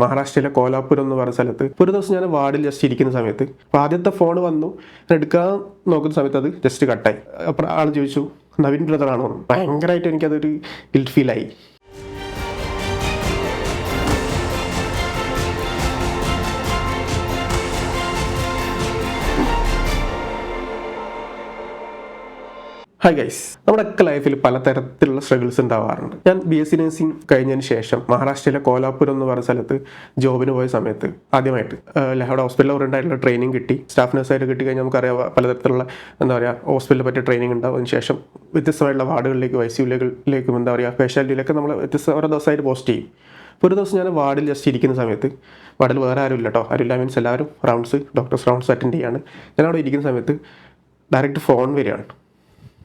മഹാരാഷ്ട്രയിലെ കോലാപൂർ എന്ന് പറയുന്ന സ്ഥലത്ത് ഒരു ദിവസം ഞാൻ വാർഡിൽ ജസ്റ്റ് ഇരിക്കുന്ന സമയത്ത് അപ്പോൾ ആദ്യത്തെ ഫോൺ വന്നു, എടുക്കാൻ നോക്കുന്ന സമയത്ത് അത് ജസ്റ്റ് കട്ടായി. അപ്പോൾ ആൾ ചോദിച്ചു നവീൻ ബ്രദർ ആണോ? ഭയങ്കരമായിട്ട് എനിക്കതൊരു ഗിൽറ്റ് ഫീലായി. ഹായ് ഗൈസ്, നമ്മുടെയൊക്കെ ലൈഫിൽ പലതരത്തിലുള്ള സ്ട്രഗിൾസ് ഉണ്ടാവാറുണ്ട്. ഞാൻ BSc നഴ്സിംഗ് കഴിഞ്ഞതിന് ശേഷം മഹാരാഷ്ട്രയിലെ കോലാപൂർ എന്ന് പറയുന്ന സ്ഥലത്ത് ജോബിന് പോയ സമയത്ത് ആദ്യമായിട്ട് അവിടെ ഹോസ്പിറ്റലിൽ ഉണ്ടായിട്ടുള്ള ട്രെയിനിങ് കിട്ടി. സ്റ്റാഫ് നഴ്സായിട്ട് കിട്ടി കഴിഞ്ഞാൽ നമുക്കറിയാം പലതരത്തിലുള്ള ഹോസ്പിറ്റലിനെ പറ്റിയ ട്രെയിനിങ് ഉണ്ടാവും. അതിനുശേഷം വ്യത്യസ്തമായിട്ടുള്ള വാർഡുകളിലേക്കും ICUകളിലേക്കും സ്പെഷ്യാലിറ്റിയിലൊക്കെ നമ്മൾ ഓരോ ദിവസമായിട്ട് പോസ്റ്റ് ചെയ്യും. അപ്പോൾ ഒരു ദിവസം ഞാൻ വാർഡിൽ ജസ്റ്റ് ഇരിക്കുന്ന സമയത്ത്, വാർഡിൽ വേറെ ആരും ഇല്ല കേട്ടോ, ആരുമില്ല മീൻസ് എല്ലാവരും ഡോക്ടേഴ്സ് റൗണ്ട്സ് അറ്റൻഡ് ചെയ്യാണ്. ഞാൻ അവിടെ ഇരിക്കുന്ന സമയത്ത് ഡയറക്റ്റ് ഫോൺ വരികയാണ്.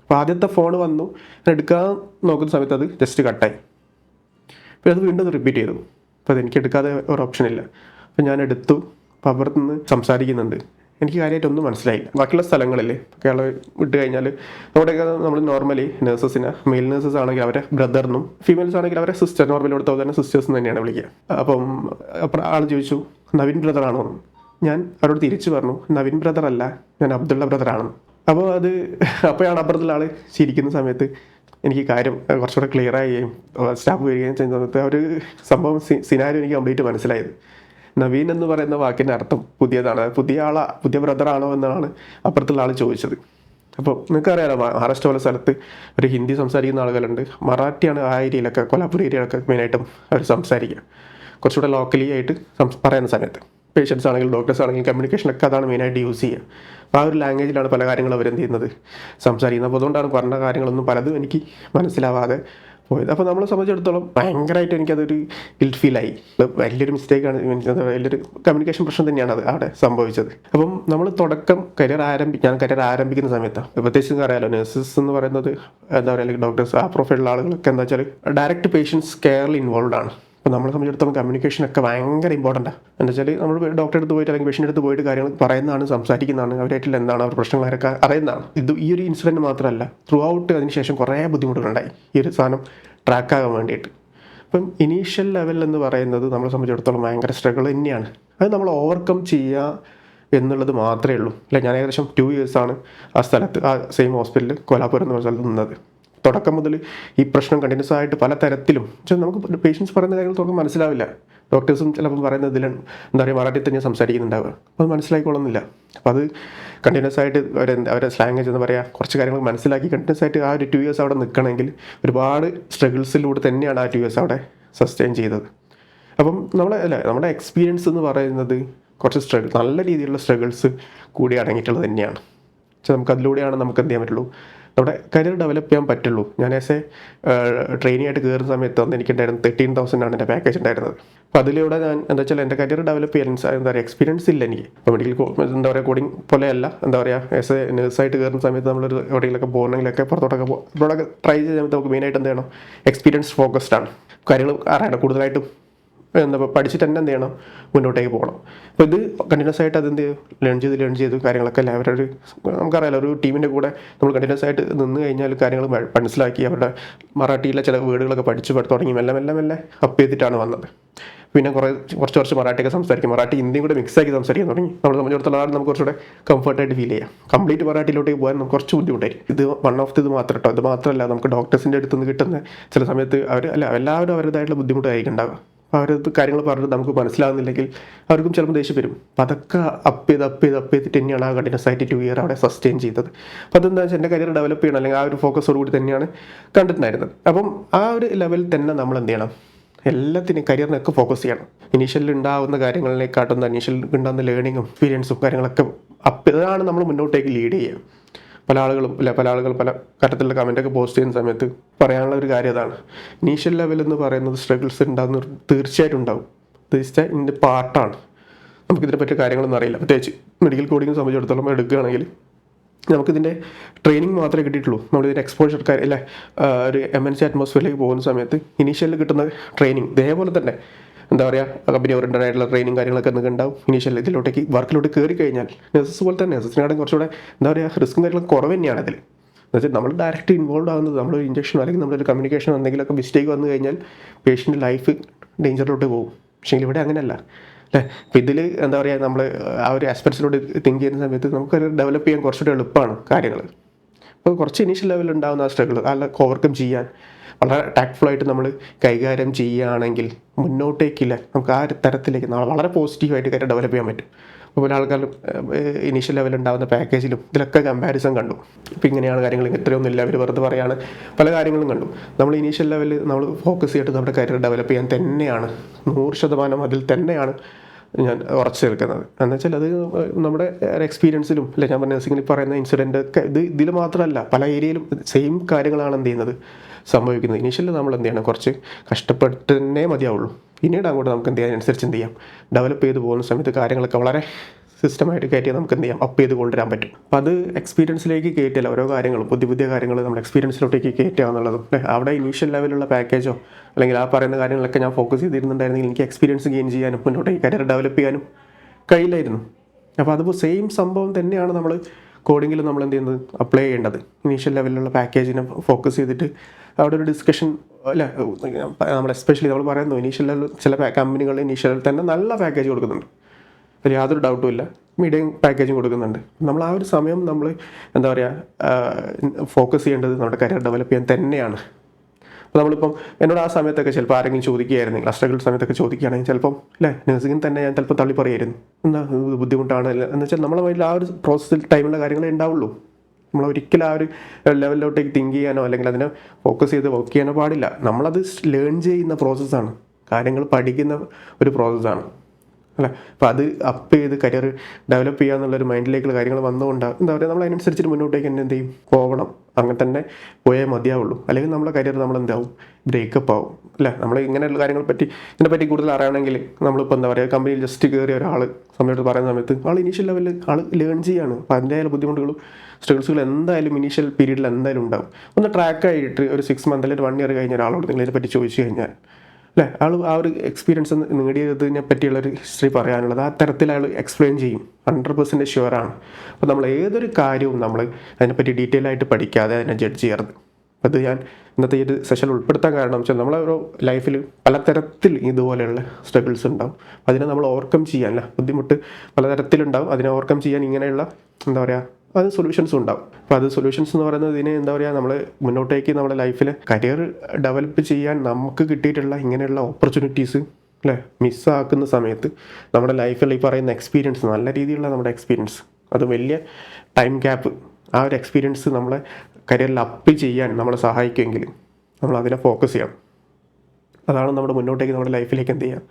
അപ്പോൾ ആദ്യത്തെ ഫോൺ വന്നു, എടുക്കാൻ നോക്കുന്ന സമയത്ത് അത് ജസ്റ്റ് കട്ടായി. അപ്പോൾ അത് വീണ്ടും റിപ്പീറ്റ് ചെയ്തു. അപ്പോൾ അതെനിക്ക് എടുക്കാതെ ഒരു ഓപ്ഷൻ ഇല്ല. അപ്പോൾ ഞാൻ എടുത്തു. അപ്പോൾ അപ്പുറത്ത് നിന്ന് സംസാരിക്കുന്നുണ്ട്. എനിക്ക് കാര്യമായിട്ടൊന്നും മനസ്സിലായില്ല. ബാക്കിയുള്ള സ്ഥലങ്ങളിൽ കേരളം വിട്ട് കഴിഞ്ഞാൽ അവിടെയൊക്കെ നമ്മൾ നോർമലി നേഴ്സസിനെ, മെയിൽ നേഴ്സസ് ആണെങ്കിൽ അവരെ ബ്രദറിനും, ഫീമെയിൽസ് ആണെങ്കിൽ അവരെ സിസ്റ്റർ, നോർമലി ഇവിടുത്തെ തന്നെ സിസ്റ്റേഴ്സ് തന്നെയാണ് വിളിക്കുക. അപ്പം ആൾ ചോദിച്ചു നവീൻ ബ്രദർ ആണോ? ഞാൻ അവരോട് തിരിച്ചു പറഞ്ഞു നവീൻ ബ്രദർ അല്ല, ഞാൻ അബ്ദുള്ള ബ്രദറാണെന്ന്. അപ്പോഴാണ് അപ്പുറത്തുള്ള ആൾ ചിരിക്കുന്ന സമയത്ത് എനിക്ക് കാര്യം കുറച്ചുകൂടെ ക്ലിയർ ആവുകയും സ്റ്റാഫ് വരികയും ചെയ്യുന്ന സമയത്ത് ഒരു സംഭവം സിനാരിയോ എനിക്ക് കംപ്ലീറ്റ് മനസ്സിലായത്. നവീൻ എന്ന് പറയുന്ന വാക്കിൻ്റെ അർത്ഥം പുതിയതാണ്, പുതിയ ബ്രദറാണോ എന്നാണ് അപ്പുറത്തുള്ള ആൾ ചോദിച്ചത്. അപ്പോൾ നിങ്ങൾക്കറിയാലോ മഹാരാഷ്ട്ര പോലെ സ്ഥലത്ത് ഒരു ഹിന്ദി സംസാരിക്കുന്ന ആളുകളുണ്ട്, മറാഠിയാണ് ആ ഏരിയയിലൊക്കെ, കൊലാപൂർ ഏരിയയിലൊക്കെ മെയിനായിട്ടും അവർ സംസാരിക്കുക, കുറച്ചുകൂടെ ലോക്കലി ആയിട്ട് പറയുന്ന സമയത്ത്. പേഷ്യൻസ് ആണെങ്കിലും ഡോക്ടേഴ്സ് ആണെങ്കിലും കമ്മ്യൂണിക്കേഷനൊക്കെ അതാണ് മെയിനായിട്ട് യൂസ് ചെയ്യുക. അപ്പോൾ ആ ഒരു ലാംഗ്വേജിലാണ് പല കാര്യങ്ങളും അവരെന്ത് ചെയ്യുന്നത്, സംസാരിക്കുന്നത്. അപ്പോൾ അതുകൊണ്ടാണ് പറഞ്ഞ കാര്യങ്ങളൊന്നും പലതും എനിക്ക് മനസ്സിലാവാതെ പോയത്. അപ്പോൾ നമ്മളെ സംബന്ധിച്ചിടത്തോളം ഭയങ്കരമായിട്ട് എനിക്കതൊരു ഗിൽറ്റ് ഫീലായി. വലിയൊരു മിസ്റ്റേക്കാണ്, വലിയൊരു കമ്മ്യൂണിക്കേഷൻ പ്രശ്നം തന്നെയാണ് അത് അവിടെ സംഭവിച്ചത്. അപ്പം നമ്മൾ ഞാൻ കരിയർ ആരംഭിക്കുന്ന സമയത്താണ്, പ്രത്യേകിച്ച് അറിയാലോ നഴ്സസ് എന്ന് പറയുന്നത് അല്ലെങ്കിൽ ഡോക്ടേഴ്സ്, ആ പ്രൊഫൈലുള്ള ആളുകളൊക്കെ എന്താ വെച്ചാൽ ഡയറക്റ്റ് പേഷ്യൻസ് കെയറിൽ ഇൻവോൾവ് ആണ്. അപ്പോൾ നമ്മളെ സംബന്ധിച്ചിടത്തോളം കമ്മ്യൂണിക്കേഷനൊക്കെ ഭയങ്കര ഇമ്പോർട്ടൻ്റാണ്. എന്താ വെച്ചാൽ നമ്മൾ ഡോക്ടറെ അടുത്ത് പോയിട്ട് അല്ലെങ്കിൽ പേഷ്യൻ്റെ അടുത്ത് പോയിട്ട് കാര്യങ്ങൾ പറയുന്നതാണ്, സംസാരിക്കുന്നതാണ്, അവരായിട്ടുള്ള എന്താണ് അവർ പ്രശ്നങ്ങളൊക്കെ അറിയുന്നതാണ്. ഈ ഒരു ഇൻസിഡൻറ്റ് മാത്രമല്ല, ത്രൂ ഔട്ട് അതിനുശേഷം കുറേ ബുദ്ധിമുട്ടുകളുണ്ടായി ഈ ഒരു സാധനം ട്രാക്കാകാൻ വേണ്ടിയിട്ട്. അപ്പം ഇനീഷ്യൽ ലെവൽ എന്ന് പറയുന്നത് നമ്മളെ സംബന്ധിച്ചിടത്തോളം ഭയങ്കര സ്ട്രഗിൾ തന്നെയാണ്. അത് നമ്മൾ ഓവർകം ചെയ്യുക എന്നുള്ളത് മാത്രമേ ഉള്ളൂ. ഞാൻ ഏകദേശം 2 ഇയേഴ്സാണ് ആ സ്ഥലത്ത്, ആ സെയിം ഹോസ്പിറ്റലിൽ കോലാപൂർ എന്ന് പറഞ്ഞ സ്ഥലത്ത് നിന്നത്. തുടക്കം മുതൽ ഈ പ്രശ്നം കണ്ടിന്യൂസ് ആയിട്ട് പല തരത്തിലും നമുക്ക് പേഷ്യൻസ് പറയുന്ന കാര്യങ്ങൾ തുടക്കം മനസ്സിലാവില്ല. ഡോക്ടേഴ്സും ചിലപ്പം പറയുന്നതിൽ മറാഠി തന്നെ സംസാരിക്കുന്നുണ്ടാവുക, അപ്പോൾ അത് മനസ്സിലായിക്കൊള്ളുന്നില്ല. അപ്പോൾ അത് കണ്ടിന്യൂസ് ആയിട്ട് അവരെ സ്ലാംഗ്വേജ് എന്ന് പറയുക, കുറച്ച് കാര്യങ്ങൾ മനസ്സിലാക്കി കണ്ടിന്യൂസ് ആയിട്ട് ആ ഒരു 2 ഇയേഴ്സ് അവിടെ നിൽക്കണമെങ്കിൽ ഒരുപാട് സ്ട്രഗിൾസിലൂടെ തന്നെയാണ് ആ 2 ഇയേഴ്സ് അവിടെ സസ്റ്റെയിൻ ചെയ്തത്. അപ്പം നമ്മുടെ എക്സ്പീരിയൻസ് എന്ന് പറയുന്നത് കുറച്ച് നല്ല രീതിയിലുള്ള സ്ട്രഗിൾസ് കൂടി അടങ്ങിയിട്ടുള്ളത് തന്നെയാണ്. പക്ഷേ നമുക്കതിലൂടെയാണ് നമുക്ക് എന്ത് ചെയ്യാൻ പറ്റുള്ളൂ, നമ്മുടെ കരിയർ ഡെവലപ്പ് ചെയ്യാൻ പറ്റുള്ളൂ. ഞാൻ ആസ് ട്രെയിനിങ് ആയിട്ട് കയറുന്ന സമയത്ത് അന്ന് എനിക്കുണ്ടായിരുന്നു 13,000 ആണ് എൻ്റെ പാക്കേജ് ഉണ്ടായിരുന്നത്. അപ്പോൾ അതിലൂടെ ഞാൻ എൻ്റെ കരിയർ ഡെവലപ്പ് ചെയ്യാൻ എക്സ്പീരിയൻസ് ഇല്ല എനിക്ക്. ഇപ്പോൾ മെഡിക്കൽ കോഡിങ് പോലെയല്ല, ആസ് നേഴ്സായിട്ട് കയറുന്ന സമയത്ത് നമ്മളൊരു എവിടെയെങ്കിലൊക്കെ പോകണമെങ്കിലൊക്കെ പുറത്തോട്ടൊക്കെ ട്രൈ ചെയ്ത സമയത്ത് നമുക്ക് മെയിനായിട്ട് എന്ത് ചെയ്യണം, എക്സ്പീരിയൻസ് ഫോക്കസ്ഡ് ആണ്. കാര്യങ്ങൾ അറിയണം, കൂടുതലായിട്ടും പഠിച്ചിട്ട് തന്നെ എന്ത് ചെയ്യണം, മുന്നോട്ടേക്ക് പോകണം. അപ്പോൾ ഇത് കണ്ടിന്യൂസ് ആയിട്ട് അതെന്ത് ലേൺ ചെയ്തു കാര്യങ്ങളൊക്കെ അവരൊരു നമുക്കറിയാലോ, ഒരു ടീമിൻ്റെ കൂടെ നമ്മൾ കണ്ടിന്യൂസ് ആയിട്ട് നിന്ന് കഴിഞ്ഞാൽ കാര്യങ്ങൾ മനസ്സിലാക്കി അവരുടെ മറാഠിയിലെ ചില വേർഡുകളൊക്കെ പഠിച്ചു തുടങ്ങി മെല്ലെ അപ്പ് ചെയ്തിട്ടാണ് വന്നത്. പിന്നെ കുറച്ച് മറാഠിയൊക്കെ സംസാരിക്കും, മറാഠി ഹിന്ദിയും കൂടെ മിക്സാക്കി സംസാരിക്കാൻ തുടങ്ങി. നമ്മൾ സംബന്ധിച്ചിടത്തോളം നമുക്ക് കുറച്ചുകൂടെ കംഫർട്ടായിട്ട് ഫീൽ ചെയ്യാം. കംപ്ലീറ്റ് മറാഠിയിലോട്ടേക്ക് പോകാൻ നമുക്ക് കുറച്ച് ബുദ്ധിമുട്ടായിരിക്കും. ഇത് വൺ ഓഫ് ഇത് മാത്രം കേട്ടോ. ഇത് മാത്രമല്ല, നമുക്ക് ഡോക്ടേഴ്സിൻ്റെ അടുത്ത് നിന്ന് കിട്ടുന്ന ചില സമയത്ത് എല്ലാവരും അവരുടേതായിട്ടുള്ള ബുദ്ധിമുട്ടായിരിക്കും ഉണ്ടാവുക. അപ്പോൾ അവരത് കാര്യങ്ങൾ പറഞ്ഞിട്ട് നമുക്ക് മനസ്സിലാകുന്നില്ലെങ്കിൽ അവർക്കും ചിലപ്പോൾ ദേഷ്യം വരും. അപ്പോൾ അതൊക്കെ അപ്പ് ചെയ്തിട്ട് തന്നെയാണ് ആ കണ്ടിന്യൂസ് ആയിട്ട് 2 ഇയർ അവിടെ സസ്റ്റെയിൻ ചെയ്തത്. അപ്പോൾ അതെന്താ വെച്ചാൽ എൻ്റെ കരിയർ ഡെവലപ്പ് ചെയ്യണം, അല്ലെങ്കിൽ ആ ഒരു ഫോക്കസോടുകൂടി തന്നെയാണ് കണ്ടിട്ടുണ്ടായിരുന്നത്. അപ്പം ആ ഒരു ലെവലിൽ തന്നെ നമ്മൾ എന്ത് ചെയ്യണം, എല്ലാത്തിനും കരിയറിനൊക്കെ ഫോക്കസ് ചെയ്യണം. ഇനീഷ്യലിൽ ഉണ്ടാകുന്ന കാര്യങ്ങളിലേക്കാട്ടുന്ന ഇനീഷ്യൽ ഉണ്ടാകുന്ന ലേണിങ്ങും എക്സ്പീരിയൻസും കാര്യങ്ങളൊക്കെ ഇതാണ് നമ്മൾ മുന്നോട്ടേക്ക് ലീഡ് ചെയ്യുക. പല ആളുകൾ പല ഘട്ടത്തിലുള്ള കമൻറ്റൊക്കെ പോസ്റ്റ് ചെയ്യുന്ന സമയത്ത് പറയാനുള്ള ഒരു കാര്യം അതാണ്. ഇനീഷ്യൽ ലെവൽ എന്ന് പറയുന്നത് സ്ട്രഗിൾസ് ഉണ്ടാകുന്ന തീർച്ചയായിട്ടും ഉണ്ടാകും. ഇതിൻ്റെ പാർട്ടാണ്. നമുക്കിതിനെ പറ്റിയ കാര്യങ്ങളൊന്നും അറിയില്ല. പ്രത്യേകിച്ച് മെഡിക്കൽ കോഡിങ്ങിനെ സംബന്ധിച്ചിടത്തോളം എടുക്കുകയാണെങ്കിൽ നമുക്കിതിൻ്റെ ട്രെയിനിങ് മാത്രമേ കിട്ടിയിട്ടുള്ളൂ. നമ്മളിതിൻ്റെ എക്സ്പോഷർ ഒരു MNC അറ്റ്മോസ്ഫിയറിലേക്ക് പോകുന്ന സമയത്ത് ഇനീഷ്യലിൽ കിട്ടുന്ന ട്രെയിനിങ് ഇതേപോലെ തന്നെ കമ്പനി ഓറിയൻറ്റഡ് ആയിട്ടുള്ള ട്രെയിനിങ് കാര്യങ്ങളൊക്കെ നിങ്ങൾക്ക് ഉണ്ടാവും. ഇനീഷ്യൽ ഇതിലോട്ടേക്ക് വർക്കിലോട്ട് കയറി കഴിഞ്ഞാൽ നഴ്സസ് പോലെ തന്നെ നഴ്സസിനാണെങ്കിൽ കുറച്ചുകൂടെ റിസ്ക്കും കാര്യങ്ങളും കുറവ് തന്നെയാണ് അതിൽ. എന്നുവെച്ചാൽ നമ്മൾ ഡയറക്റ്റ് ഇൻവോൾവ് ആകുന്നത് നമ്മളൊരു ഇഞ്ചക്ഷനോ അല്ലെങ്കിൽ നമ്മളൊരു കമ്മ്യൂണിക്കേഷനോ എന്തെങ്കിലുമൊക്കെ മിസ്റ്റേക്ക് വന്നു കഴിഞ്ഞാൽ പേഷ്യൻ്റ് ലൈഫ് ഡേഞ്ചറിലോട്ട് പോകും. പക്ഷേ ഇവിടെ അങ്ങനെയല്ല അല്ലേ. അപ്പോൾ ഇതിൽ എന്താ പറയുക, നമ്മൾ ആ ഒരു ആസ്പെക്ട്സിലോട്ട് തിങ്ക് ചെയ്യുന്ന സമയത്ത് നമുക്കത് ഡെവലപ്പ് ചെയ്യാൻ കുറച്ചുകൂടി എളുപ്പമാണ് കാര്യങ്ങൾ. അപ്പോൾ കുറച്ച് ഇനീഷ്യൽ ലെവലിൽ ഉണ്ടാകുന്ന ആ സ്ട്രഗിൾ അതൊക്കെ ഓവർകം ചെയ്യാൻ വളരെ ടാക്ട്ഫുള്ളായിട്ട് നമ്മൾ കൈകാര്യം ചെയ്യുകയാണെങ്കിൽ മുന്നോട്ടേക്കില്ല നമുക്ക് ആ ഒരു തരത്തിലേക്ക് വളരെ പോസിറ്റീവായിട്ട് കാര്യം ഡെവലപ്പ് ചെയ്യാൻ പറ്റും. അതുപോലെ ആൾക്കാർ ഇനീഷ്യൽ ലെവലിൽ ഉണ്ടാകുന്ന പാക്കേജിലും ഇതിലൊക്കെ കമ്പാരിസൺ കണ്ടു. ഇപ്പോൾ ഇങ്ങനെയാണ് കാര്യങ്ങൾ, ഇത്രയൊന്നുമില്ല അവർ വെറുതെ പറയാണ്, പല കാര്യങ്ങളും കണ്ടു. നമ്മൾ ഇനീഷ്യൽ ലെവലിൽ നമ്മൾ ഫോക്കസ് ചെയ്തിട്ട് നമ്മുടെ കരിയർ ഡെവലപ്പ് ചെയ്യാൻ തന്നെയാണ് 100% അതിൽ തന്നെയാണ് ഞാൻ ഉറച്ചു നിൽക്കുന്നത്. എന്ന് വെച്ചാൽ അത് നമ്മുടെ എക്സ്പീരിയൻസിലും അല്ലെ, ഞാൻ പറഞ്ഞ നഴ്സിംഗിൽ പറയുന്ന ഇൻസിഡൻ്റ് ഒക്കെ ഇതിൽ മാത്രമല്ല പല ഏരിയയിലും സെയിം കാര്യങ്ങളാണ് എന്ത് ചെയ്യുന്നത് സംഭവിക്കുന്നത്. ഇനീഷ്യലി നമ്മൾ എന്ത് ചെയ്യണം, കുറച്ച് കഷ്ടപ്പെട്ടേ മതിയാവുള്ളൂ. പിന്നീട് അങ്ങോട്ട് നമുക്ക് എന്ത് ചെയ്യാൻ അനുസരിച്ച് എന്ത് ചെയ്യാം, ഡെവലപ്പ് ചെയ്ത് പോകുന്ന സമയത്ത് കാര്യങ്ങളൊക്കെ വളരെ സിസ്റ്റമായിട്ട് കയറ്റി നമുക്ക് എന്ത് ചെയ്യാം, അപ്പ് ചെയ്ത് കൊണ്ടുവരാൻ പറ്റും. അപ്പോൾ അത് എക്സ്പീരിയൻസിലേക്ക് കയറ്റില്ല, ഓരോ കാര്യങ്ങളും പുതിയ കാര്യങ്ങൾ നമ്മുടെ എക്സ്പീരിയൻസിലോട്ടേക്ക് കയറ്റുക എന്നുള്ളതും അവിടെ ഇനീഷ്യൽ ലെവലുള്ള പാക്കേജോ അല്ലെങ്കിൽ ആ പറയുന്ന കാര്യങ്ങളൊക്കെ ഞാൻ ഫോക്കസ് ചെയ്തിരുന്നുണ്ടായിരുന്നെങ്കിൽ എനിക്ക് എക്സ്പീരിയൻസ് ഗെയിൻ ചെയ്യാനും മുന്നോട്ടേക്ക് കരിയർ ഡെവലപ്പ് ചെയ്യാനും കഴിയില്ലായിരുന്നു. അപ്പോൾ അതിപ്പോൾ സെയിം സംഭവം തന്നെയാണ് നമ്മൾ കോഡിങ്ങിൽ നമ്മൾ എന്ത് ചെയ്യുന്നത് അപ്ലൈ ചെയ്യേണ്ടത്. ഇനീഷ്യൽ ലെവലിലുള്ള പാക്കേജിനെ ഫോക്കസ് ചെയ്തിട്ട് അവിടെ ഒരു ഡിസ്കഷൻ അല്ല, നമ്മൾ എസ്പെഷ്യലി നമ്മൾ പറയുന്നു ഇനീഷ്യൽ ലെവൽ ചില കമ്പനികൾ ഇനീഷ്യൽ തന്നെ നല്ല പാക്കേജ് കൊടുക്കുന്നുണ്ട്, അതിൽ യാതൊരു ഡൗട്ടും ഇല്ല, മീഡിയം പാക്കേജും കൊടുക്കുന്നുണ്ട്. നമ്മൾ ആ ഒരു സമയം നമ്മൾ എന്താ പറയുക ഫോക്കസ് ചെയ്യേണ്ടത് നമ്മുടെ കരിയർ ഡെവലപ്പ് ചെയ്യാൻ തന്നെയാണ്. അപ്പോൾ നമ്മളിപ്പം എന്നോട് ആ സമയത്തൊക്കെ ചിലപ്പോൾ ആരെങ്കിലും ചോദിക്കുകയായിരുന്നെങ്കിൽ, ആ സ്ട്രഗിൾ സമയത്തൊക്കെ ചോദിക്കുകയാണെങ്കിൽ ചിലപ്പം അല്ലേ നഴ്സിംഗിൽ തന്നെ ഞാൻ ചിലപ്പോൾ തള്ളി പറയുമായിരുന്നു, എന്താ ബുദ്ധിമുട്ടാണ് എന്ന് വെച്ചാൽ നമ്മളെ മൈൻഡിൽ ആ ഒരു പ്രോസസ്സിൽ ടൈമുള്ള കാര്യങ്ങളേ ഉണ്ടാവുള്ളൂ. നമ്മൾ ഒരിക്കലും ആ ഒരു ലെവലിലോട്ടേക്ക് തിങ്ക് ചെയ്യാനോ അല്ലെങ്കിൽ അതിനെ ഫോക്കസ് ചെയ്ത് വർക്ക് ചെയ്യാനോ പാടില്ല. നമ്മളത് ലേൺ ചെയ്യുന്ന പ്രോസസ്സാണ്, കാര്യങ്ങൾ പഠിക്കുന്ന ഒരു പ്രോസസ്സാണ് അല്ലേ. അപ്പോൾ അത് അപ്പ് ചെയ്ത് കരിയർ ഡെവലപ്പ് ചെയ്യുക എന്നുള്ളൊരു മൈൻഡിലേക്കുള്ള കാര്യങ്ങൾ വന്നുകൊണ്ട് എന്താ പറയുക, നമ്മൾ അതിനനുസരിച്ചിട്ട് മുന്നോട്ടേക്ക് തന്നെ എന്ത് ചെയ്യും, പോകണം. അങ്ങനെ തന്നെ പോയേ മതിയാവുള്ളൂ. അല്ലെങ്കിൽ നമ്മുടെ കരിയർ നമ്മൾ എന്താവും, ബ്രേക്കപ്പ് ആവും അല്ലേ. നമ്മൾ ഇങ്ങനെയുള്ള കാര്യങ്ങളെ പറ്റി ഇതിനെപ്പറ്റി കൂടുതൽ അറിയണമെങ്കിൽ നമ്മളിപ്പോൾ എന്താ പറയുക, കമ്പനിയിൽ ജസ്റ്റ് കയറിയ ഒരാൾ സമയത്ത് പറയുന്ന സമയത്ത് ആൾ ഇനീഷ്യൽ ലെവലിൽ ആൾ ലേൺ ചെയ്യാണ്. അപ്പോൾ അതിൻ്റെ ബുദ്ധിമുട്ടുകളും സ്ട്രഗിൾസുകൾ എന്തായാലും ഇനീഷ്യൽ പീരീഡിൽ എന്തായാലും ഉണ്ടാവും. ഒന്ന് ട്രാക്കായിട്ട് ഒരു 6 month അല്ലെങ്കിൽ 1 year കഴിഞ്ഞ ഒരാളോട് നിങ്ങൾ ഇതിനെപ്പറ്റി ചോദിച്ചു കഴിഞ്ഞാൽ അല്ലേ, ആൾ ആ ഒരു എക്സ്പീരിയൻസ് നേടിയതിനെ പറ്റിയുള്ളൊരു ഹിസ്റ്ററി പറയാനുള്ളത് ആ തരത്തിൽ അയാൾ എക്സ്പ്ലെയിൻ ചെയ്യും. 100% ഷുവറാണ്. അപ്പോൾ നമ്മൾ ഏതൊരു കാര്യവും നമ്മൾ അതിനെപ്പറ്റി ഡീറ്റെയിൽ ആയിട്ട് പഠിക്കാതെ അതിനെ ജഡ്ജ് ചെയ്യരുത്. അത് ഞാൻ ഇന്നത്തെ ഈ ഒരു സെഷൻ ഉൾപ്പെടുത്താൻ കാരണം വെച്ചാൽ നമ്മളെ ഒരു ലൈഫിൽ പലതരത്തിൽ ഇതുപോലെയുള്ള സ്ട്രഗിൾസ് ഉണ്ടാവും. അതിനെ നമ്മൾ ഓവർകം ചെയ്യാനല്ല, ബുദ്ധിമുട്ട് പലതരത്തിലുണ്ടാവും. അതിനെ ഓവർകം ചെയ്യാൻ ഇങ്ങനെയുള്ള എന്താ പറയുക അത് സൊല്യൂഷൻസും ഉണ്ടാവും. അപ്പോൾ അത് സൊല്യൂഷൻസ് എന്ന് പറയുന്നത് ഇതിനെ എന്താ പറയുക, നമ്മൾ മുന്നോട്ടേക്ക് നമ്മുടെ ലൈഫിൽ കരിയർ ഡെവലപ്പ് ചെയ്യാൻ നമുക്ക് കിട്ടിയിട്ടുള്ള ഇങ്ങനെയുള്ള ഓപ്പർച്യൂണിറ്റീസ് അല്ലേ മിസ്സാക്കുന്ന സമയത്ത് നമ്മുടെ ലൈഫിൽ ഈ പറയുന്ന എക്സ്പീരിയൻസ്, നല്ല രീതിയിലുള്ള നമ്മുടെ എക്സ്പീരിയൻസ്, അത് വലിയ ടൈം ഗ്യാപ്പ്, ആ ഒരു എക്സ്പീരിയൻസ് നമ്മളെ കരിയറിൽ അപ്പ് ചെയ്യാൻ നമ്മളെ സഹായിക്കുമെങ്കിൽ നമ്മൾ അതിനെ ഫോക്കസ് ചെയ്യണം. അതാണ് നമ്മുടെ മുന്നോട്ടേക്ക് നമ്മുടെ ലൈഫിലേക്ക് എന്ത് ചെയ്യുക,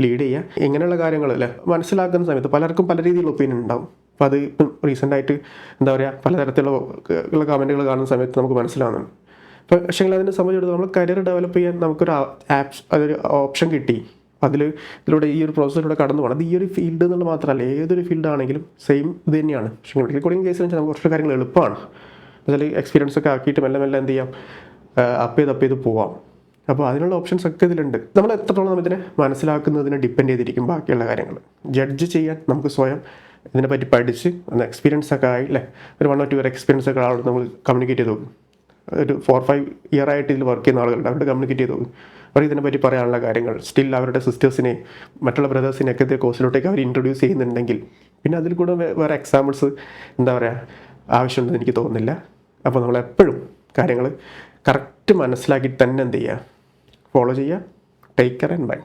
ലീഡ് ചെയ്യുക. ഇങ്ങനെയുള്ള കാര്യങ്ങളല്ലേ മനസ്സിലാക്കുന്ന സമയത്ത് പലർക്കും പല രീതിയിലുള്ള ഒപ്പീനിയൻ ഉണ്ടാവും. അപ്പോൾ അത് ഇപ്പം റീസെൻ്റായിട്ട് എന്താ പറയുക പലതരത്തിലുള്ള കമൻറ്റുകൾ കാണുന്ന സമയത്ത് നമുക്ക് മനസ്സിലാവുന്നുണ്ട്. അപ്പോൾ പക്ഷേ അതിനെ സംബന്ധിച്ചിടത്തോളം നമ്മൾ കരിയർ ഡെവലപ്പ് ചെയ്യാൻ നമുക്കൊരു അതൊരു ഓപ്ഷൻ കിട്ടി. ഇതിലൂടെ ഈ ഒരു പ്രോസസ്സിലൂടെ കടന്നു പോകണം. അത് ഈ ഒരു ഫീൽഡ് എന്നുള്ള മാത്രമല്ല, ഏതൊരു ഫീൽഡാണെങ്കിലും സെയിം ഇത് തന്നെയാണ്. പക്ഷേ മെഡിക്കൽ കോഡിങ് കേസിൽ വെച്ചാൽ നമുക്ക് കുറച്ച് കാര്യങ്ങൾ എളുപ്പമാണ്. എന്നുവെച്ചാൽ എക്സ്പീരിയൻസ് ഒക്കെ ആക്കിയിട്ട് മെല്ലെ എന്ത് ചെയ്യാം, അപ്പ് ചെയ്ത് പോവാം. അപ്പോൾ അതിനുള്ള ഓപ്ഷൻസ് ഒക്കെ ഇതിലുണ്ട്. നമ്മൾ എത്രത്തോളം നമ്മൾ ഇതിനെ മനസ്സിലാക്കുന്നതിനെ ഡിപ്പെൻഡ് ചെയ്തിരിക്കും ബാക്കിയുള്ള കാര്യങ്ങൾ. ജഡ്ജ് ചെയ്യാൻ നമുക്ക് സ്വയം ഇതിനെപ്പറ്റി പഠിച്ച് എക്സ്പീരിയൻസ് ഒക്കെ ആയി അല്ലേ, ഒരു 1 or 2 year എക്സ്പീരിയൻസ് ഒക്കെ ആളോട് നമ്മൾ കമ്മ്യൂണിക്കേറ്റ് ചെയ്ത് നോക്കും. ഒരു 4-5 year ആയിട്ട് ഇതിൽ വർക്ക് ചെയ്യുന്ന ആളുകളുണ്ട്, അവരുടെ കമ്മ്യൂണിക്കേറ്റ് ചെയ്ത് നോക്കും. അവർ ഇതിനെപ്പറ്റി പറയാനുള്ള കാര്യങ്ങൾ സ്റ്റിൽ അവരുടെ സിസ്റ്റേഴ്സിനെ മറ്റുള്ള ബ്രദേഴ്സിനെയൊക്കെ ഇതേ കോഴ്സിലോട്ടേക്ക് അവർ ഇൻട്രൊഡ്യൂസ് ചെയ്യുന്നുണ്ടെങ്കിൽ പിന്നെ അതിൽ കൂടെ വേറെ എക്സാമ്പിൾസ് എന്താ പറയുക ആവശ്യമുണ്ടെന്ന് എനിക്ക് തോന്നുന്നില്ല. അപ്പോൾ നമ്മളെപ്പോഴും കാര്യങ്ങൾ കറക്റ്റ് മനസ്സിലാക്കിയിട്ട് തന്നെ എന്ത് ചെയ്യുക, ഫോളോ ചെയ്യുക. Take care and by.